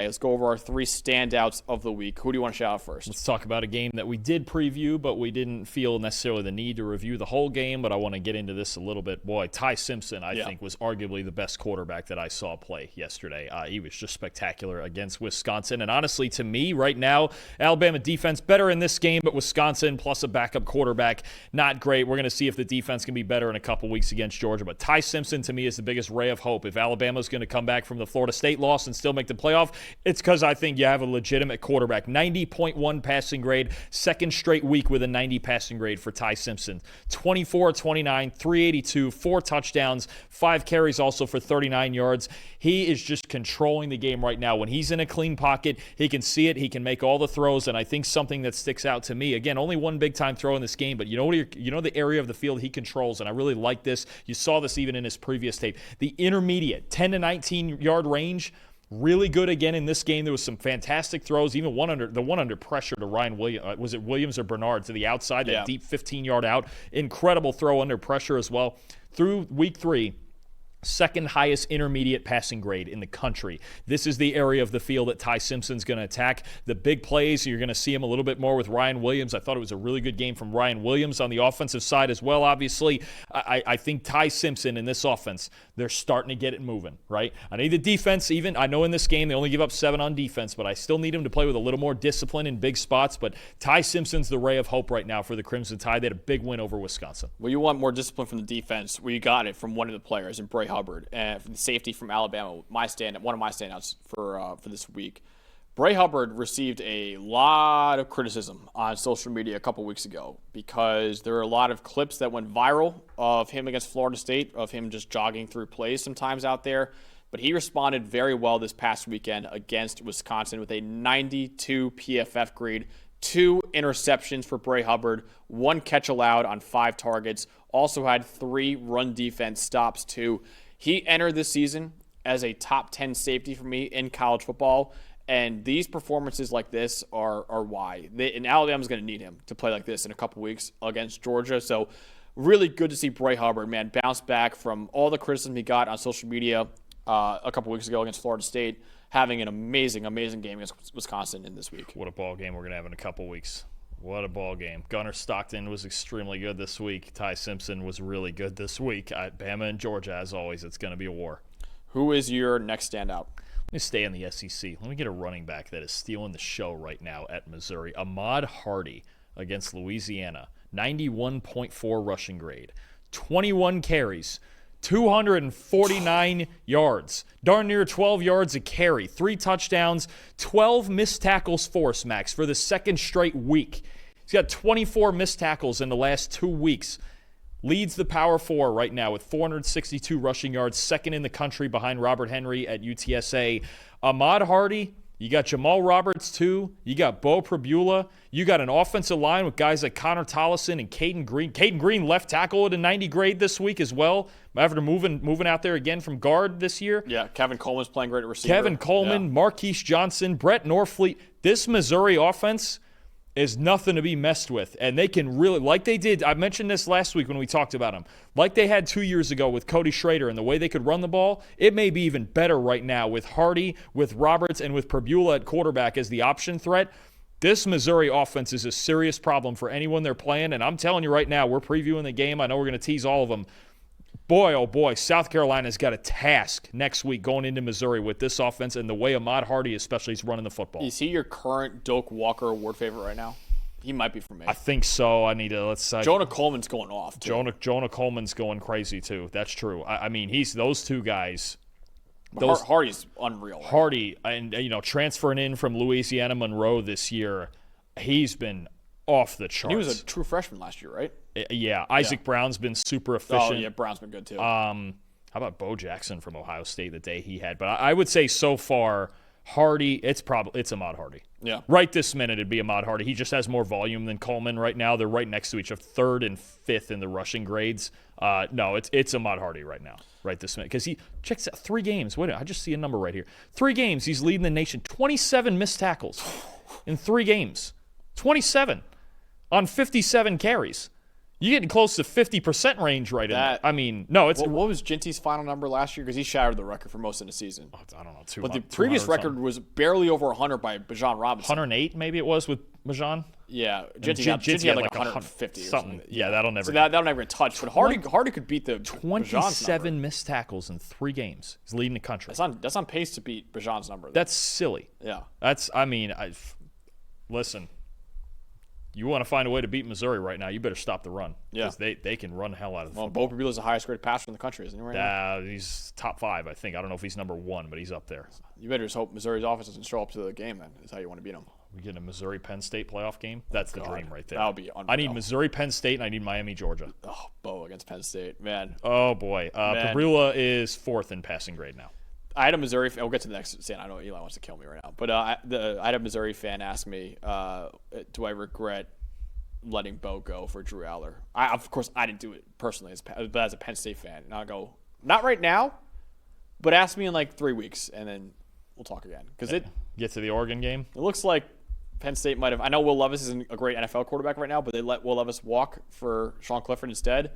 Let's go over our 3 standouts of the week. Who do you want to shout out first? Let's talk about a game that we did preview, but we didn't feel necessarily the need to review the whole game, but I want to get into this a little bit. Boy, Ty Simpson, I think, was arguably the best quarterback that I saw play yesterday. He was just spectacular against Wisconsin. And honestly, to me, right now, Alabama defense better in this game, but Wisconsin plus a backup quarterback, not great. We're going to see if the defense can be better in a couple weeks against Georgia. But Ty Simpson, to me, is the biggest ray of hope. If Alabama's going to come back from the Florida State loss and still make the playoff, it's because I think you have a legitimate quarterback. 90.1 passing grade, second straight week with a 90 passing grade for Ty Simpson. 24-29, 382, 4 touchdowns, 5 carries also for 39 yards. He is just controlling the game right now. When he's in a clean pocket, he can see it, he can make all the throws, and I think something that sticks out to me, again, only one big-time throw in this game, but you know the area of the field he controls, and I really like this. You saw this even in his previous tape. The intermediate, 10 to 19-yard range, really good again in this game. There was some fantastic throws, even one under pressure to Ryan Williams. Was it Williams or Bernard to the outside, that deep 15-yard out? Incredible throw under pressure as well. Through week 3, second highest intermediate passing grade in the country. This is the area of the field that Ty Simpson's going to attack. The big plays, you're going to see him a little bit more with Ryan Williams. I thought it was a really good game from Ryan Williams on the offensive side as well, obviously. I think Ty Simpson in this offense, they're starting to get it moving, right? I need the defense even. I know in this game they only give up 7 on defense, but I still need him to play with a little more discipline in big spots. But Ty Simpson's the ray of hope right now for the Crimson Tide. They had a big win over Wisconsin. Well, you want more discipline from the defense. Well, you got it from one of the players, in Bray Hubbard, and the safety from Alabama. One of my standouts for this week. Bray Hubbard received a lot of criticism on social media a couple weeks ago because there were a lot of clips that went viral of him against Florida State, of him just jogging through plays sometimes out there. But he responded very well this past weekend against Wisconsin with a 92 PFF grade, 2 interceptions for Bray Hubbard, 1 catch allowed on 5 targets, also had 3 run defense stops too. He entered this season as a top 10 safety for me in college football, and these performances like this are why. And Alabama's going to need him to play like this in a couple weeks against Georgia. So really good to see Bray Hubbard, man, bounce back from all the criticism he got on social media a couple weeks ago against Florida State, having an amazing, amazing game against Wisconsin in this week. What a ball game we're going to have in a couple weeks. What a ball game. Gunnar Stockton was extremely good this week. Ty Simpson was really good this week. Bama and Georgia, as always, it's going to be a war. Who is your next standout? Let me stay in the SEC. Let me get a running back that is stealing the show right now at Missouri. Ahmad Hardy against Louisiana. 91.4 rushing grade. 21 carries. 249 yards. Darn near 12 yards a carry. 3 touchdowns. 12 missed tackles forced, Max, for the second straight week. He's got 24 missed tackles in the last 2 weeks. Leads the Power 4 right now with 462 rushing yards, second in the country behind Robert Henry at UTSA. Ahmad Hardy, you got Jamal Roberts too. You got Bo Prabula. You got an offensive line with guys like Connor Tollison and Caden Green. Caden Green left tackle at a 90 grade this week as well, after moving out there again from guard this year. Yeah, Kevin Coleman's playing great at receiver. Kevin Coleman, Marquise Johnson, Brett Norfleet. This Missouri offense is nothing to be messed with. And they can really, like they did, I mentioned this last week when we talked about them, like they had 2 years ago with Cody Schrader and the way they could run the ball, it may be even better right now with Hardy, with Roberts, and with Prabula at quarterback as the option threat. This Missouri offense is a serious problem for anyone they're playing, and I'm telling you right now, we're previewing the game. I know we're going to tease all of them. Boy, oh boy, South Carolina's got a task next week going into Missouri with this offense and the way Ahmad Hardy especially is running the football. Is he your current Doak Walker Award favorite right now? He might be for me. I think so. I need to, let's Jonah Coleman's going off, too. Jonah Coleman's going crazy, too. That's true. I mean, he's those two guys. Hardy's unreal. Right? Hardy, and transferring in from Louisiana Monroe this year, he's been off the charts. And he was a true freshman last year, right? Yeah, Isaac Brown's been super efficient. Oh, yeah, Brown's been good too. How about Bo Jackson from Ohio State the day he had? But I would say so far, Hardy, it's Ahmad Hardy. Yeah. Right this minute, it'd be Ahmad Hardy. He just has more volume than Coleman right now. They're right next to each other, 3rd and 5th in the rushing grades. No, it's Ahmad Hardy right now, right this minute. Because he checks out 3 games. Wait a minute, I just see a number right here. 3 games, he's leading the nation. 27 missed tackles in 3 games. 27 on 57 carries. You're getting close to 50% range right in there. I mean, no, it's... What was Ginty's final number last year? Because he shattered the record for most of the season. I don't know, 200. But the previous record was barely over 100 by Bijan Robinson. 108 maybe it was with Bijan? Yeah. Ginty had like 150 something. Yeah, that'll never... So that'll never get touched. But Hardy could beat the 27 missed tackles in 3 games. He's leading the country. That's on pace to beat Bijan's number. Though. That's silly. Yeah. Listen... You want to find a way to beat Missouri right now, you better stop the run. Yeah. Because they can run the hell out of the football. Bo Peep is the highest graded passer in the country, isn't he right now? He's top 5, I think. I don't know if he's number 1, but he's up there. You better just hope Missouri's offense doesn't show up to the game then. That's how you want to beat them. We get a Missouri-Penn State playoff game? That's the dream right there. That would be unreal. I need Missouri-Penn State, and I need Miami-Georgia. Oh, Bo against Penn State. Man. Oh, boy. Pabrilla is 4th in passing grade now. I had a Missouri fan. We'll get to the next stand. I know Eli wants to kill me right now. But I had a Missouri fan ask me, do I regret letting Bo go for Drew Aller? Of course, I didn't do it personally, but as a Penn State fan. And I'll go, not right now, but ask me in like 3 weeks, and then we'll talk again. Because Get to the Oregon game? It looks like Penn State might have – I know Will Levis isn't a great NFL quarterback right now, but they let Will Levis walk for Sean Clifford instead.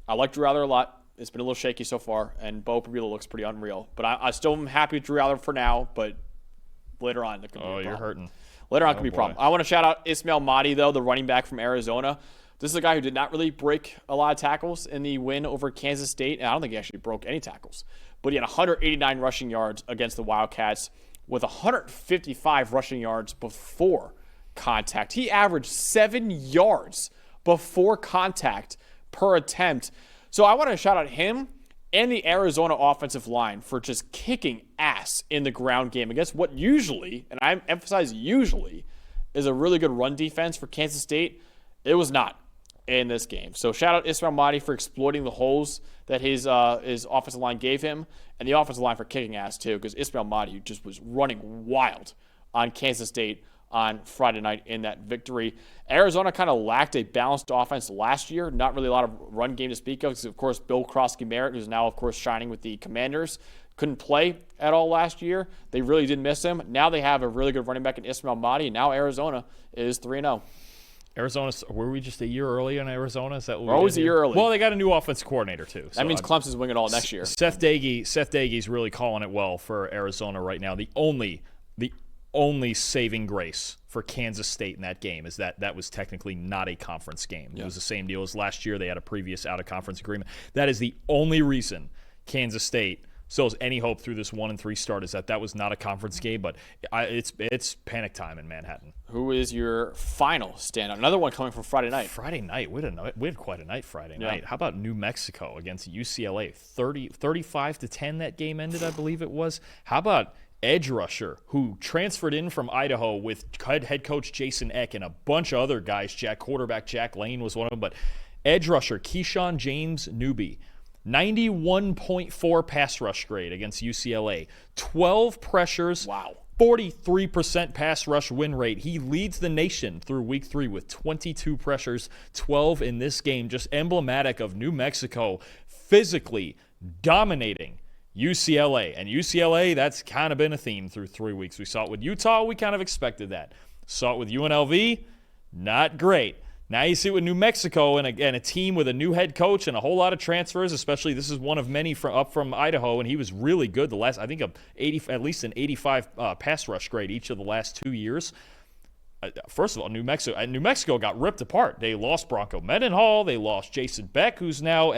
I like Drew Aller a lot. It's been a little shaky so far, and Bo Peep looks pretty unreal. But I still am happy with Drew Aller for now, but later on, it could be a problem. You're hurting. Later on, could be a problem. I want to shout out Ismail Mahdi, though, the running back from Arizona. This is a guy who did not really break a lot of tackles in the win over Kansas State, and I don't think he actually broke any tackles. But he had 189 rushing yards against the Wildcats with 155 rushing yards before contact. He averaged 7 yards before contact per attempt. So I want to shout out him and the Arizona offensive line for just kicking ass in the ground game against what usually, and I emphasize usually, is a really good run defense for Kansas State. It was not in this game. So shout out Ismail Mahdi for exploiting the holes that his offensive line gave him, and the offensive line for kicking ass too, because Ismail Mahdi just was running wild on Kansas State on Friday night in that victory. Arizona kind of lacked a balanced offense last year. Not really a lot of run game to speak of because, of course, Bill Krosky-Merritt, who's now, of course, shining with the Commanders, couldn't play at all last year. They really did miss him. Now they have a really good running back in Ismail Mahdi, and now Arizona is 3-0. Arizona, were we just a year early in Arizona? Is that what we're always a year early? Well, they got a new offensive coordinator, too. So that means Clemson's winning it all next year. Seth Daigie's really calling it well for Arizona right now. The only saving grace for Kansas State in that game is that was technically not a conference game. Yeah. It was the same deal as last year. They had a previous out-of-conference agreement. That is the only reason Kansas State still has any hope through this 1-3 start is that was not a conference game, but it's panic time in Manhattan. Who is your final standout? Another one coming from Friday night. Friday night. We had quite a night Friday night. How about New Mexico against UCLA? 35-10 that game ended, I believe it was. How about edge rusher who transferred in from Idaho with head coach Jason Eck and a bunch of other guys. Quarterback Jack Lane was one of them, but edge rusher Keyshawn James Newby, 91.4 pass rush grade against UCLA, 12 pressures. Wow. 43% pass rush win rate. He leads the nation through week 3 with 22 pressures, 12 in this game. Just emblematic of New Mexico physically dominating UCLA. And UCLA, that's kind of been a theme through 3 weeks. We saw it with Utah. We kind of expected that. Saw it with UNLV. Not great. Now you see it with New Mexico and again a team with a new head coach and a whole lot of transfers, especially this is one of many up from Idaho, and he was really good I think at least an 85 pass rush grade each of the last 2 years. First of all, New Mexico got ripped apart. They lost Bronco Mendenhall. They lost Jason Beck, who's now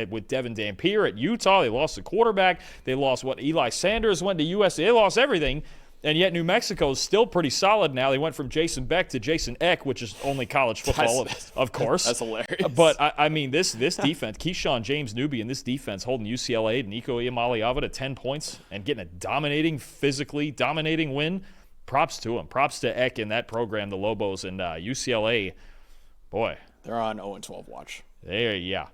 with Devin Dampier at Utah. They lost the quarterback. They lost Eli Sanders went to USC. They lost everything. And yet New Mexico is still pretty solid now. They went from Jason Beck to Jason Eck, which is only college football, of course. That's hilarious. But, I mean, this defense, Keyshawn James Newby and this defense holding UCLA, Nico Iamaleava to 10 points and getting a physically dominating win. Props to him. Props to Eck in that program, the Lobos, and UCLA. Boy. They're on 0-12 watch. Yeah.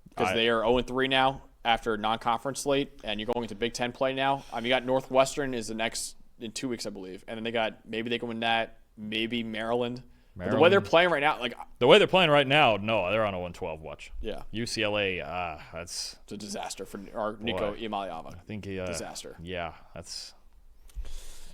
Because they are 0-3 now after non-conference slate, and you're going into Big Ten play now. You got Northwestern is the next in 2 weeks, I believe. And then maybe they can win that, maybe Maryland. But the way they're playing right now, no, they're on a 1-12 watch. Yeah. UCLA, it's a disaster for Nico Iamaleava. I think disaster. Yeah, that's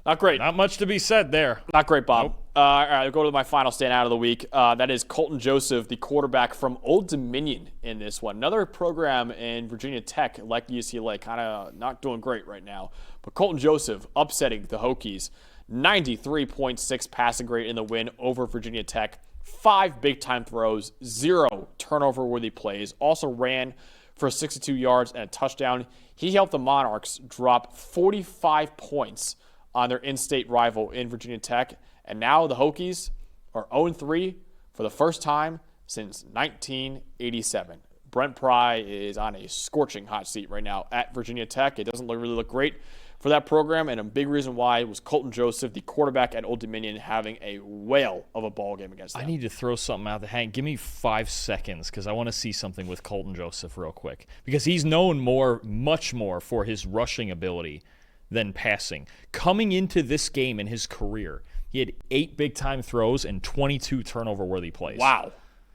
not great. Not much to be said there. Not great, Bob. All right, I'll go to my final standout of the week. That is Colton Joseph, the quarterback from Old Dominion in this one. Another program in Virginia Tech, like UCLA, kind of not doing great right now. But Colton Joseph upsetting the Hokies. 93.6 passing grade in the win over Virginia Tech. 5 big-time throws, 0 turnover-worthy plays. Also ran for 62 yards and a touchdown. He helped the Monarchs drop 45 points on their in-state rival in Virginia Tech. And now the Hokies are 0-3 for the first time since 1987. Brent Pry is on a scorching hot seat right now at Virginia Tech. It doesn't really look great for that program, and a big reason why was Colton Joseph, the quarterback at Old Dominion, having a whale of a ball game against them. I need to throw something out there. Hank, give me 5 seconds because I want to see something with Colton Joseph real quick. Because he's known much more for his rushing ability than passing. Coming into this game in his career, he had 8 big-time throws and 22 turnover-worthy plays. Wow.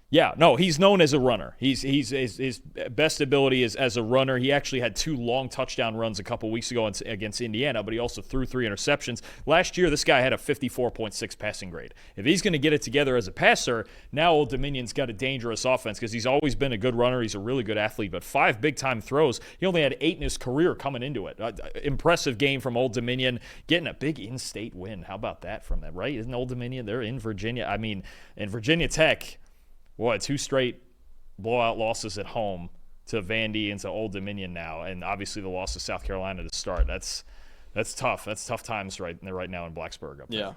Yeah, no, he's known as a runner. His best ability is as a runner. He actually had 2 long touchdown runs a couple weeks ago against Indiana, but he also threw 3 interceptions. Last year, this guy had a 54.6 passing grade. If he's going to get it together as a passer, now Old Dominion's got a dangerous offense because he's always been a good runner. He's a really good athlete, but 5 big-time throws. He only had 8 in his career coming into it. Impressive game from Old Dominion, getting a big in-state win. How about that from them, right? Isn't Old Dominion? They're in Virginia. I mean, in Virginia Tech, boy, 2 straight blowout losses at home to Vandy and to Old Dominion now, and obviously the loss to South Carolina to start. That's tough. That's tough times right now in Blacksburg up there. Yeah.